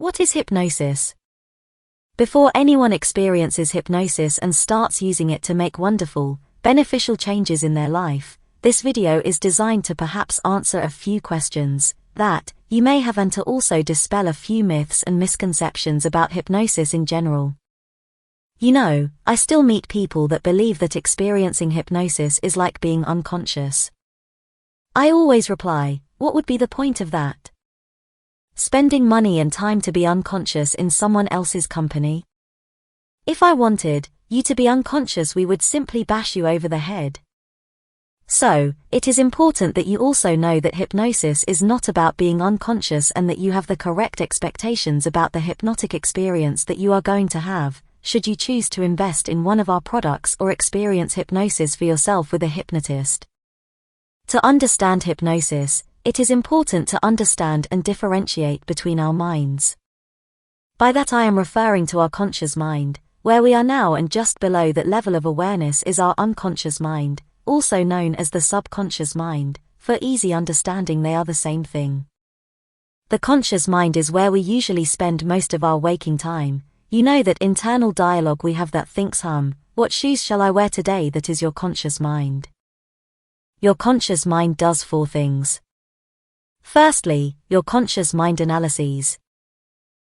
What is hypnosis? Before anyone experiences hypnosis and starts using it to make wonderful, beneficial changes in their life, this video is designed to perhaps answer a few questions that you may have and to also dispel a few myths and misconceptions about hypnosis in general. You know, I still meet people that believe that experiencing hypnosis is like being unconscious. I always reply, what would be the point of that? Spending money and time to be unconscious in someone else's company? If I wanted you to be unconscious, we would simply bash you over the head. So, it is important that you also know that hypnosis is not about being unconscious and that you have the correct expectations about the hypnotic experience that you are going to have, should you choose to invest in one of our products or experience hypnosis for yourself with a hypnotist. To understand hypnosis, it is important to understand and differentiate between our minds. By that I am referring to our conscious mind, where we are now, and just below that level of awareness is our unconscious mind, also known as the subconscious mind. For easy understanding, they are the same thing. The conscious mind is where we usually spend most of our waking time. You know, that internal dialogue we have that thinks, what shoes shall I wear today? That is your conscious mind. Your conscious mind does 4 things. Firstly, your conscious mind analyses.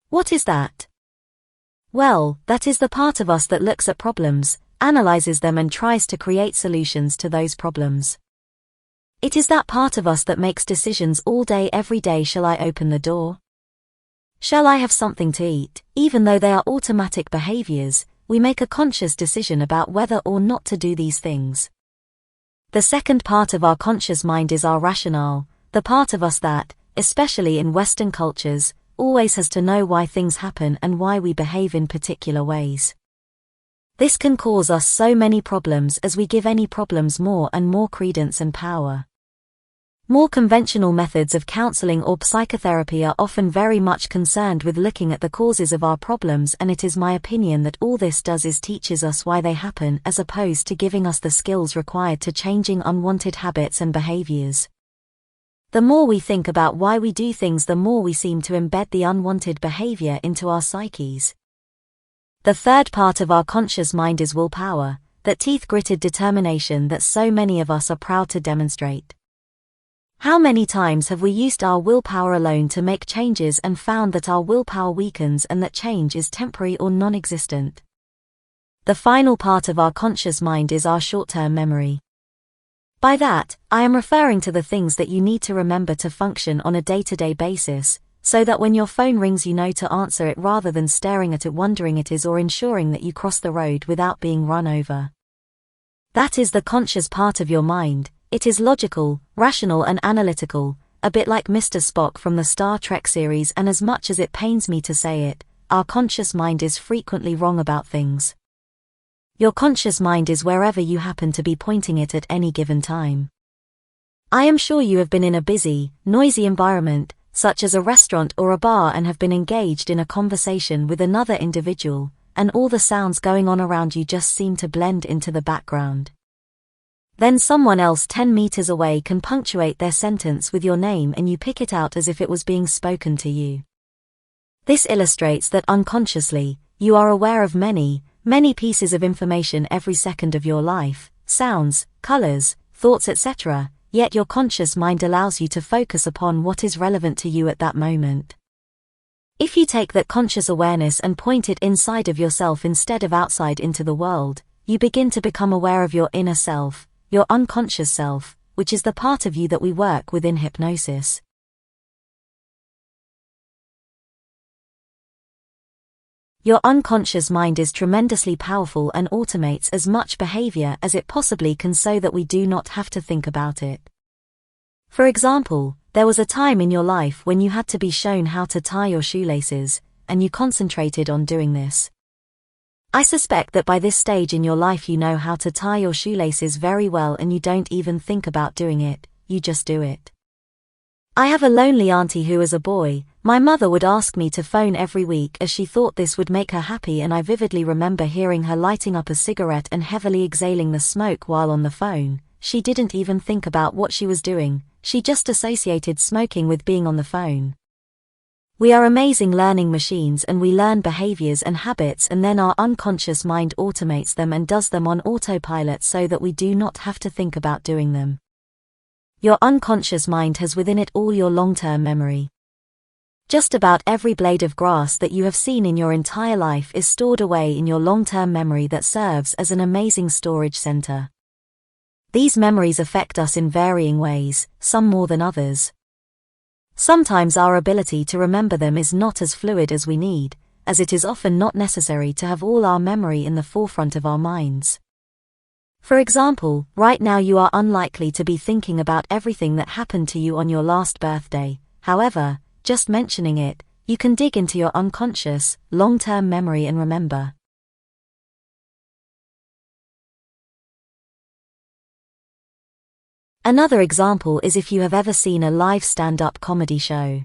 What is that? Well, that is the part of us that looks at problems, analyzes them and tries to create solutions to those problems. It is that part of us that makes decisions all day every day. Shall I open the door? Shall I have something to eat? Even though they are automatic behaviors, we make a conscious decision about whether or not to do these things. The second part of our conscious mind is our rationale, the part of us that, especially in Western cultures, always has to know why things happen and why we behave in particular ways. This can cause us so many problems as we give any problems more and more credence and power. More conventional methods of counseling or psychotherapy are often very much concerned with looking at the causes of our problems, and it is my opinion that all this does is teaches us why they happen, as opposed to giving us the skills required to changing unwanted habits and behaviors. The more we think about why we do things, the more we seem to embed the unwanted behavior into our psyches. The third part of our conscious mind is willpower, that teeth-gritted determination that so many of us are proud to demonstrate. How many times have we used our willpower alone to make changes and found that our willpower weakens and that change is temporary or non-existent? The final part of our conscious mind is our short-term memory. By that, I am referring to the things that you need to remember to function on a day-to-day basis, so that when your phone rings you know to answer it rather than staring at it wondering it is, or ensuring that you cross the road without being run over. That is the conscious part of your mind. It is logical, rational and analytical, a bit like Mr. Spock from the Star Trek series, and as much as it pains me to say it, our conscious mind is frequently wrong about things. Your conscious mind is wherever you happen to be pointing it at any given time. I am sure you have been in a busy, noisy environment, such as a restaurant or a bar, and have been engaged in a conversation with another individual, and all the sounds going on around you just seem to blend into the background. Then someone else 10 meters away can punctuate their sentence with your name and you pick it out as if it was being spoken to you. This illustrates that unconsciously, you are aware of many pieces of information every second of your life, sounds, colors, thoughts, etc., yet your conscious mind allows you to focus upon what is relevant to you at that moment. If you take that conscious awareness and point it inside of yourself instead of outside into the world, you begin to become aware of your inner self, your unconscious self, which is the part of you that we work with in hypnosis. Your unconscious mind is tremendously powerful and automates as much behavior as it possibly can so that we do not have to think about it. For example, there was a time in your life when you had to be shown how to tie your shoelaces, and you concentrated on doing this. I suspect that by this stage in your life you know how to tie your shoelaces very well and you don't even think about doing it, you just do it. I have a lonely auntie who, as a boy, my mother would ask me to phone every week as she thought this would make her happy, and I vividly remember hearing her lighting up a cigarette and heavily exhaling the smoke while on the phone. She didn't even think about what she was doing, she just associated smoking with being on the phone. We are amazing learning machines, and we learn behaviors and habits, and then our unconscious mind automates them and does them on autopilot so that we do not have to think about doing them. Your unconscious mind has within it all your long-term memory. Just about every blade of grass that you have seen in your entire life is stored away in your long-term memory that serves as an amazing storage center. These memories affect us in varying ways, some more than others. Sometimes our ability to remember them is not as fluid as we need, as it is often not necessary to have all our memory in the forefront of our minds. For example, right now you are unlikely to be thinking about everything that happened to you on your last birthday. However, just mentioning it, you can dig into your unconscious, long-term memory and remember. Another example is if you have ever seen a live stand-up comedy show.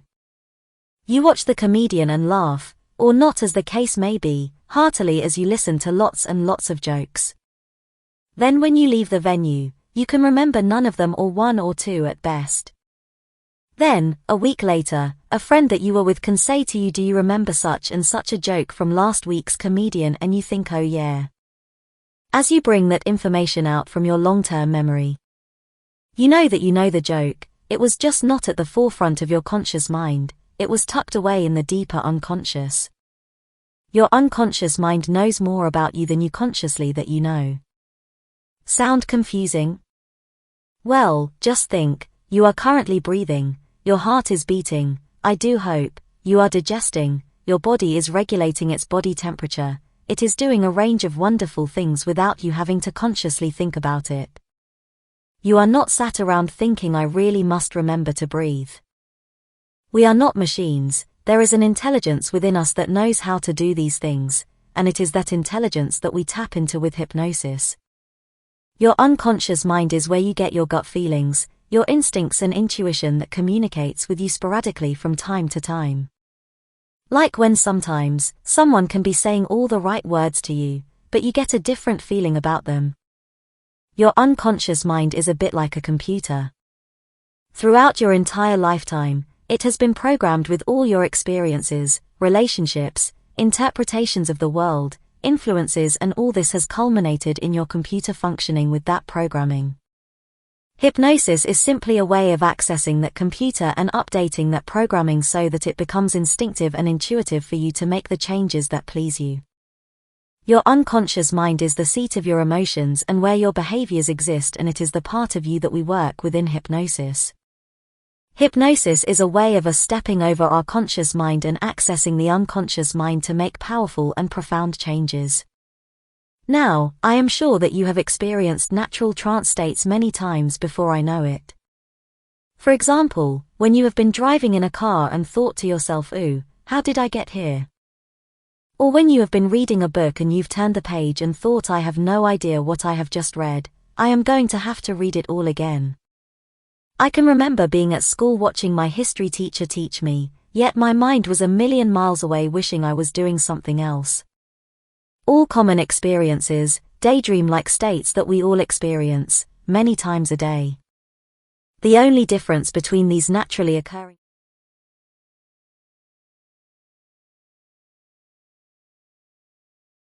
You watch the comedian and laugh, or not as the case may be, heartily as you listen to lots and lots of jokes. Then when you leave the venue, you can remember none of them or one or two at best. Then, a week later, a friend that you were with can say to you, "Do you remember such and such a joke from last week's comedian?" And you think, "Oh yeah." As you bring that information out from your long-term memory, you know that you know the joke, it was just not at the forefront of your conscious mind, it was tucked away in the deeper unconscious. Your unconscious mind knows more about you than you consciously that you know. Sound confusing? Well, just think, you are currently breathing, your heart is beating, I do hope, you are digesting, your body is regulating its body temperature, it is doing a range of wonderful things without you having to consciously think about it. You are not sat around thinking, "I really must remember to breathe." We are not machines, there is an intelligence within us that knows how to do these things, and it is that intelligence that we tap into with hypnosis. Your unconscious mind is where you get your gut feelings, your instincts and intuition that communicates with you sporadically from time to time. Like when sometimes, someone can be saying all the right words to you, but you get a different feeling about them. Your unconscious mind is a bit like a computer. Throughout your entire lifetime, it has been programmed with all your experiences, relationships, interpretations of the world, influences, and all this has culminated in your computer functioning with that programming. Hypnosis is simply a way of accessing that computer and updating that programming so that it becomes instinctive and intuitive for you to make the changes that please you. Your unconscious mind is the seat of your emotions and where your behaviors exist, and it is the part of you that we work within hypnosis. Hypnosis is a way of us stepping over our conscious mind and accessing the unconscious mind to make powerful and profound changes. Now, I am sure that you have experienced natural trance states many times before I know it. For example, when you have been driving in a car and thought to yourself, "Ooh, how did I get here?" Or when you have been reading a book and you've turned the page and thought, "I have no idea what I have just read, I am going to have to read it all again." I can remember being at school watching my history teacher teach me, yet my mind was a million miles away wishing I was doing something else. All common experiences, daydream-like states that we all experience, many times a day. The only difference between these naturally occurring